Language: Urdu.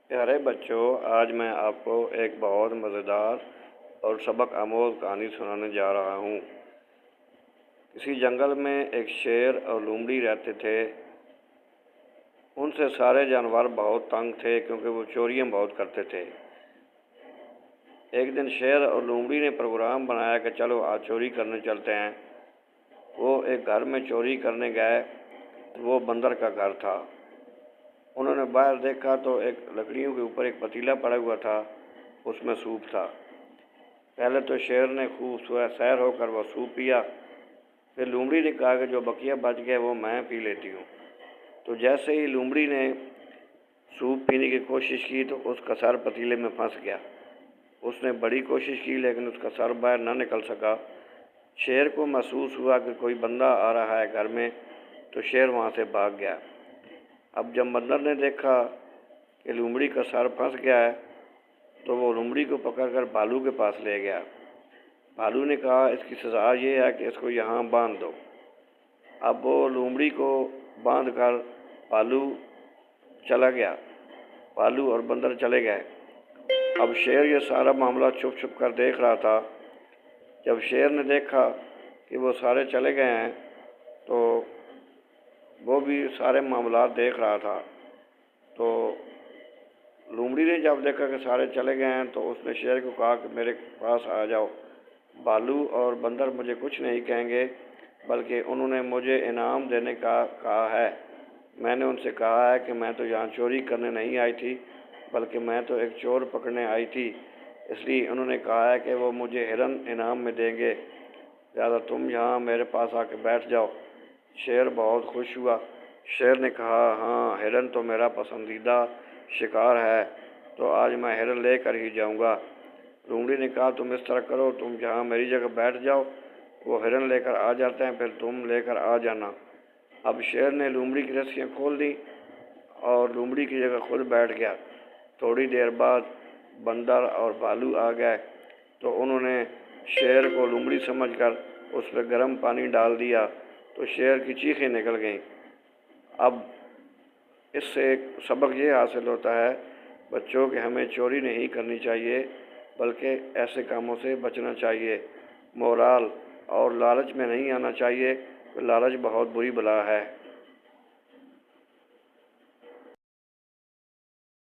پیارے بچوں، آج میں آپ کو ایک بہت مزیدار اور سبق آموز کہانی سنانے جا رہا ہوں۔ کسی جنگل میں ایک شیر اور لومڑی رہتے تھے۔ ان سے سارے جانور بہت تنگ تھے کیونکہ وہ چوریاں بہت کرتے تھے۔ ایک دن شیر اور لومڑی نے پروگرام بنایا کہ چلو آج چوری کرنے چلتے ہیں۔ وہ ایک گھر میں چوری کرنے گئے تو وہ بندر کا گھر تھا۔ انہوں نے باہر دیکھا تو ایک لکڑیوں کے اوپر ایک پتیلا پڑا ہوا تھا، اس میں سوپ تھا۔ پہلے تو شیر نے خوب سیر ہو کر وہ سوپ پیا، پھر لومڑی نے کہا کہ جو بقیہ بچ گئے وہ میں پی لیتی ہوں۔ تو جیسے ہی لومڑی نے سوپ پینے کی کوشش کی تو اس کا سر پتیلے میں پھنس گیا۔ اس نے بڑی کوشش کی لیکن اس کا سر باہر نہ نکل سکا۔ شیر کو محسوس ہوا کہ کوئی بندہ آ رہا ہے گھر میں، تو شیر وہاں سے بھاگ گیا۔ اب جب بندر نے دیکھا کہ لومڑی کا سر پھنس گیا ہے تو وہ لومڑی کو پکڑ کر بھالو کے پاس لے گیا۔ بھالو نے کہا اس کی سزا یہ ہے کہ اس کو یہاں باندھ دو۔ اب وہ لومڑی کو باندھ کر بھالو چلا گیا۔ بھالو اور بندر چلے گئے۔ اب شیر یہ سارا معاملہ چھپ چھپ کر دیکھ رہا تھا۔ جب شیر نے دیکھا کہ وہ سارے چلے گئے ہیں تو وہ بھی سارے معاملات دیکھ رہا تھا۔ تو لومڑی نے جب دیکھا کہ سارے چلے گئے ہیں تو اس نے شیر کو کہا کہ میرے پاس آ جاؤ۔ بھالو اور بندر مجھے کچھ نہیں کہیں گے، بلکہ انہوں نے مجھے انعام دینے کا کہا ہے۔ میں نے ان سے کہا ہے کہ میں تو یہاں چوری کرنے نہیں آئی تھی، بلکہ میں تو ایک چور پکڑنے آئی تھی، اس لیے انہوں نے کہا ہے کہ وہ مجھے ہرن انعام میں دیں گے، لہٰذا تم یہاں میرے پاس آ کے بیٹھ جاؤ۔ شیر بہت خوش ہوا۔ شیر نے کہا ہاں، ہرن تو میرا پسندیدہ شکار ہے، تو آج میں ہرن لے کر ہی جاؤں گا۔ لومڑی نے کہا تم اس طرح کرو، تم یہاں میری جگہ بیٹھ جاؤ، وہ ہرن لے کر آ جاتے ہیں، پھر تم لے کر آ جانا۔ اب شیر نے لومڑی کی رسیاں کھول دیں اور لومڑی کی جگہ خود بیٹھ گیا۔ تھوڑی دیر بعد بندر اور بھالو آ گئے تو انہوں نے شیر کو لومڑی سمجھ کر اس پہ گرم پانی ڈال دیا تو شیر کی چیخیں نکل گئیں۔ اب اس سے ایک سبق یہ حاصل ہوتا ہے بچوں کہ ہمیں چوری نہیں کرنی چاہیے، بلکہ ایسے کاموں سے بچنا چاہیے۔ مورال اور لالچ میں نہیں آنا چاہیے، لالچ بہت بری بلا ہے۔